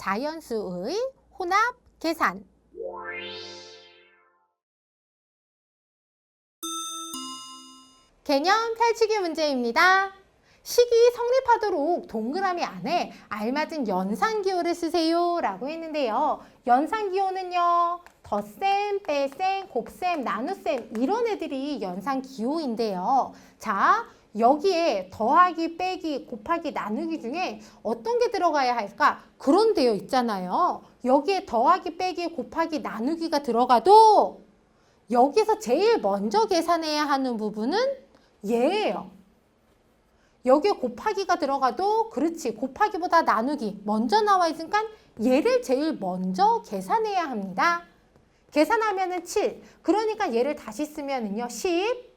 자연수의 혼합 계산. 개념 펼치기 문제입니다. 식이 성립하도록 동그라미 안에 알맞은 연산기호를 쓰세요 라고 했는데요. 연산기호는요, 덧셈, 뺄셈, 곱셈, 나눗셈 이런 애들이 연산기호인데요. 자, 여기에 더하기, 빼기, 곱하기, 나누기 중에 어떤 게 들어가야 할까? 그런 데요 있잖아요. 여기에 더하기, 빼기, 곱하기, 나누기가 들어가도 여기서 제일 먼저 계산해야 하는 부분은 얘예요. 여기에 곱하기가 들어가도 그렇지, 곱하기보다 나누기 먼저 나와 있으니까 얘를 제일 먼저 계산해야 합니다. 계산하면은 7. 그러니까 얘를 다시 쓰면은요, 10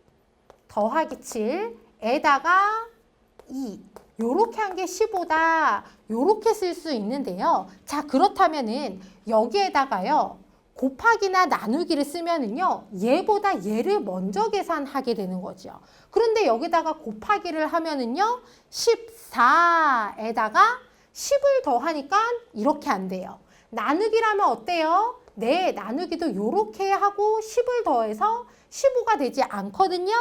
더하기 7에다가 2. 요렇게 한 게 15다. 요렇게 쓸 수 있는데요. 자, 그렇다면은 여기에다가요, 곱하기나 나누기를 쓰면은요, 얘보다 얘를 먼저 계산하게 되는 거죠. 그런데 여기다가 곱하기를 하면은요, 14에다가 10을 더하니까 이렇게 안 돼요. 나누기라면 어때요? 네, 나누기도 요렇게 하고 10을 더해서 15가 되지 않거든요.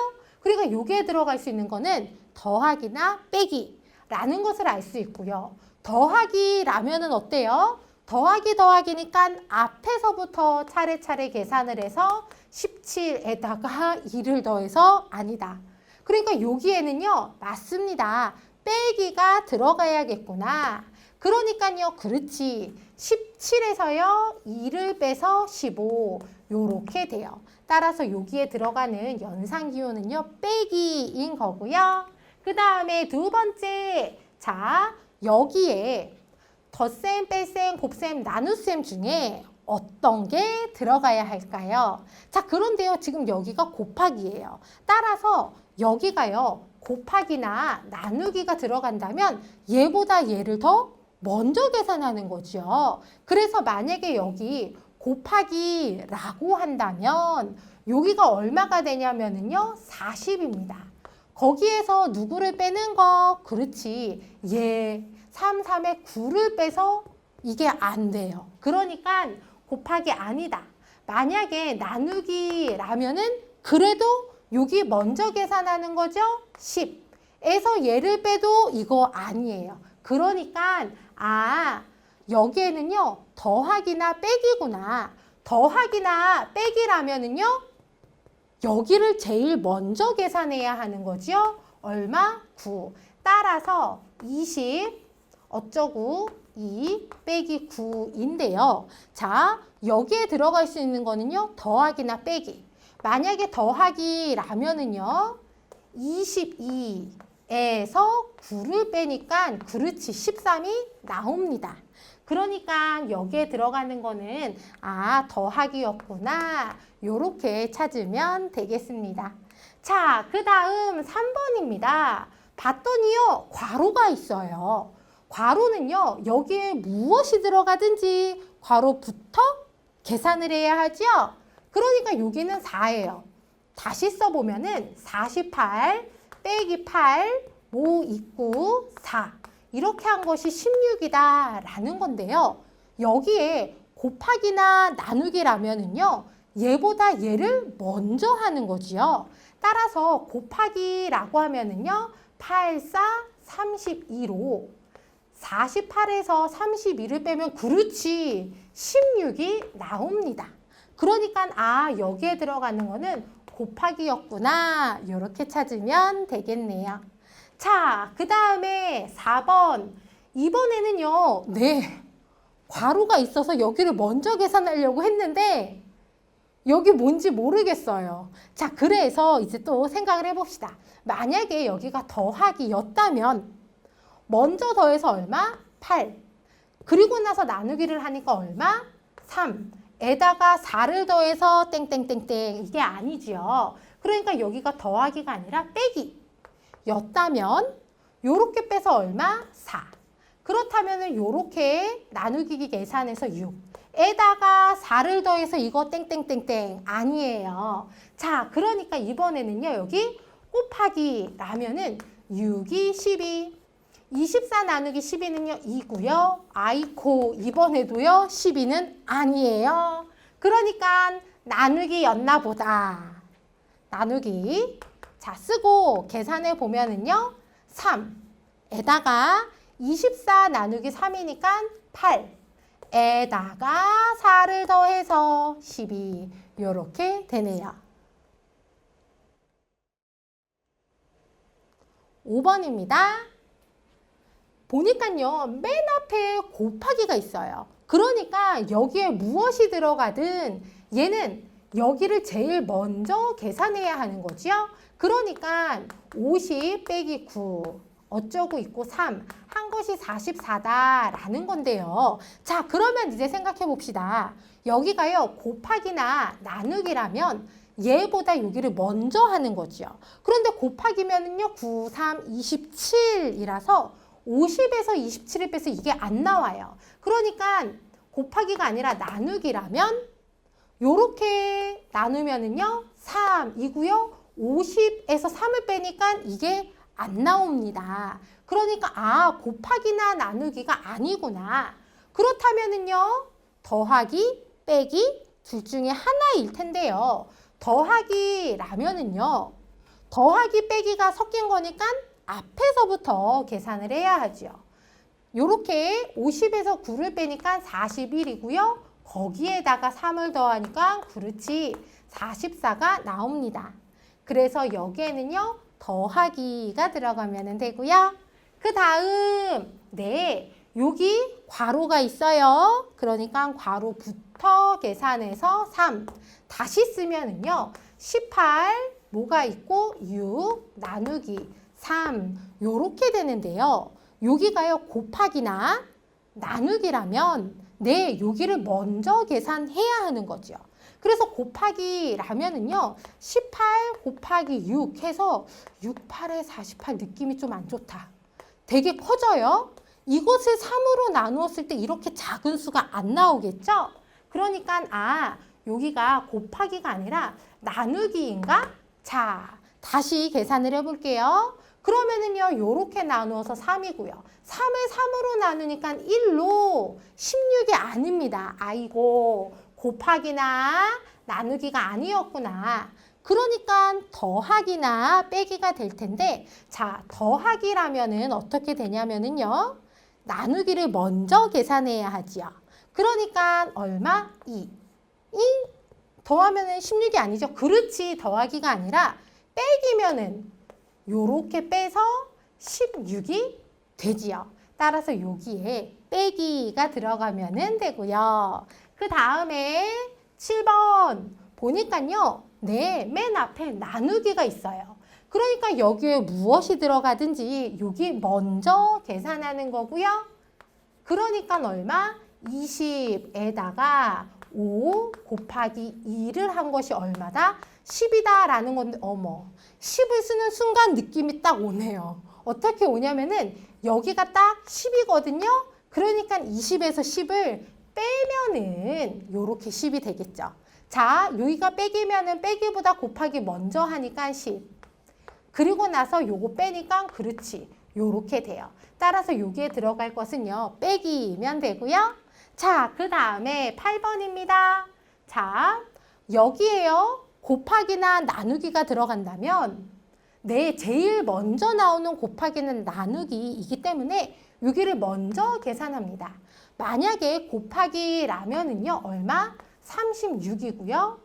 그러니까 여기에 들어갈 수 있는 거는 더하기나 빼기라는 것을 알 수 있고요. 더하기라면은 어때요? 더하기니까 앞에서부터 차례차례 계산을 해서 17에다가 2를 더해서 아니다. 그러니까 여기에는요, 맞습니다. 빼기가 들어가야겠구나. 그러니까요, 그렇지. 17에서요, 2를 빼서 15. 요렇게 돼요. 따라서 여기에 들어가는 연산기호는요, 빼기인 거고요. 그 다음에 두 번째. 자, 여기에 덧셈, 뺄셈, 곱셈, 나눗셈 중에 어떤 게 들어가야 할까요? 자, 그런데요, 지금 여기가 곱하기예요. 따라서 여기가요, 곱하기나 나누기가 들어간다면 얘보다 얘를 더 먼저 계산하는 거죠. 그래서 만약에 여기 곱하기라고 한다면 여기가 얼마가 되냐면은요, 40입니다. 거기에서 누구를 빼는 거? 그렇지. 얘 3, 3에 9를 빼서 이게 안 돼요. 그러니까 곱하기 아니다. 만약에 나누기라면은 그래도 여기 먼저 계산하는 거죠? 10에서 얘를 빼도 이거 아니에요. 그러니까 여기에는요, 더하기나 빼기구나. 더하기나 빼기라면은요, 여기를 제일 먼저 계산해야 하는 거죠. 얼마? 9. 따라서 20 어쩌고 2 빼기 9인데요. 자, 여기에 들어갈 수 있는 거는요, 더하기나 빼기. 만약에 더하기라면은요, 22에서 9를 빼니까 그렇지, 13이 나옵니다. 그러니까 여기에 들어가는 거는 더하기였구나. 요렇게 찾으면 되겠습니다. 자, 그 다음 3번입니다. 봤더니요, 괄호가 있어요. 괄호는요, 여기에 무엇이 들어가든지 괄호부터 계산을 해야 하죠. 그러니까 여기는 4예요. 다시 써보면은 48 빼기 8 뭐 있고 4 이렇게 한 것이 16이다 라는 건데요. 여기에 곱하기나 나누기라면은요, 얘보다 얘를 먼저 하는 거지요. 따라서 곱하기라고 하면은요, 8, 4, 32로 48에서 32를 빼면 그렇지, 16이 나옵니다. 그러니까 여기에 들어가는 거는 곱하기였구나. 이렇게 찾으면 되겠네요. 자, 그 다음에 4번. 이번에는요, 네, 괄호가 있어서 여기를 먼저 계산하려고 했는데 여기 뭔지 모르겠어요. 자, 그래서 이제 또 생각을 해봅시다. 만약에 여기가 더하기였다면 먼저 더해서 얼마? 8. 그리고 나서 나누기를 하니까 얼마? 3. 에다가 4를 더해서 땡땡땡땡. 이게 아니지요. 그러니까 여기가 더하기가 아니라 빼기였다면 요렇게 빼서 얼마? 4. 그렇다면 요렇게 나누기 계산해서 6. 에다가 4를 더해서 이거 땡땡땡땡 아니에요. 자, 그러니까 이번에는요, 여기 곱하기라면은 6이 12. 24 나누기 12는요 2고요. 아이코 이번에도요 12는 아니에요. 그러니까 나누기였나 보다. 나누기. 자, 쓰고 계산해 보면은요 3에다가 24 나누기 3이니까 8에다가 4를 더해서 12 이렇게 되네요. 5번입니다. 보니까요 맨 앞에 곱하기가 있어요. 그러니까 여기에 무엇이 들어가든 얘는 여기를 제일 먼저 계산해야 하는 거죠. 그러니까 50 빼기 9 어쩌고 있고 3 한 것이 44다라는 건데요. 자, 그러면 이제 생각해 봅시다. 여기가요 곱하기나 나누기라면 얘보다 여기를 먼저 하는 거죠. 그런데 곱하기면은요 9, 3, 27이라서 50에서 27을 빼서 이게 안 나와요. 그러니까 곱하기가 아니라 나누기라면 요렇게 나누면은요 3이고요. 50에서 3을 빼니까 이게 안 나옵니다. 그러니까 곱하기나 나누기가 아니구나. 그렇다면은요 더하기, 빼기 둘 중에 하나일 텐데요. 더하기라면은요 더하기, 빼기가 섞인 거니까 앞에서부터 계산을 해야 하죠. 요렇게 50에서 9를 빼니까 41이고요. 거기에다가 3을 더하니까 그렇지 44가 나옵니다. 그래서 여기에는요 더하기가 들어가면 되고요. 그 다음 여기 괄호가 있어요. 그러니까 괄호부터 계산해서 3 다시 쓰면은요 18 뭐가 있고 6 나누기 3 요렇게 되는데요. 여기가요 곱하기나 나누기라면 여기를 먼저 계산해야 하는 거죠. 그래서 곱하기라면은요 18 곱하기 6 해서 6, 8에 48 느낌이 좀 안 좋다. 되게 커져요. 이것을 3으로 나누었을 때 이렇게 작은 수가 안 나오겠죠? 그러니까 여기가 곱하기가 아니라 나누기인가? 자, 다시 계산을 해볼게요. 그러면은요 요렇게 나누어서 3이고요. 3을 3으로 나누니까 1로 16이 아닙니다. 아이고 곱하기나 나누기가 아니었구나. 그러니까 더하기나 빼기가 될 텐데 자 더하기라면은 어떻게 되냐면은요 나누기를 먼저 계산해야 하지요. 그러니까 얼마? 2 더하면은 16이 아니죠. 그렇지 더하기가 아니라 빼기면은 요렇게 빼서 16이 되지요. 따라서 여기에 빼기가 들어가면 되고요. 그 다음에 7번 보니까요. 맨 앞에 나누기가 있어요. 그러니까 여기에 무엇이 들어가든지 여기 먼저 계산하는 거고요. 그러니까 얼마? 20에다가 5 곱하기 2를 한 것이 얼마다? 10이다 라는 건데 10을 쓰는 순간 느낌이 딱 오네요. 어떻게 오냐면은 여기가 딱 10이거든요. 그러니까 20에서 10을 빼면은 요렇게 10이 되겠죠. 자, 여기가 빼기면은 빼기보다 곱하기 먼저 하니까 10. 그리고 나서 요거 빼니까 그렇지. 요렇게 돼요. 따라서 여기에 들어갈 것은요. 빼기면 되고요. 자, 그 다음에 8번입니다. 자, 여기에요. 곱하기나 나누기가 들어간다면 제일 먼저 나오는 곱하기는 나누기이기 때문에 여기를 먼저 계산합니다. 만약에 곱하기라면은요. 얼마? 36이고요.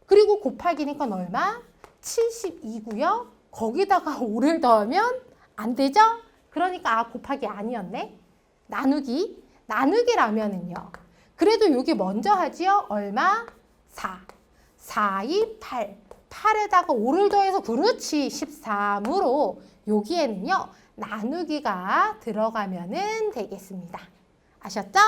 그리고 곱하기니까 얼마? 72고요. 거기다가 5를 더하면 안 되죠? 그러니까 곱하기 아니었네. 나누기라면은요. 그래도 여기 먼저 하지요. 얼마? 4. 4, 2, 8. 8에다가 5를 더해서 그렇지 13으로 여기에는요. 나누기가 들어가면 되겠습니다. 아셨죠?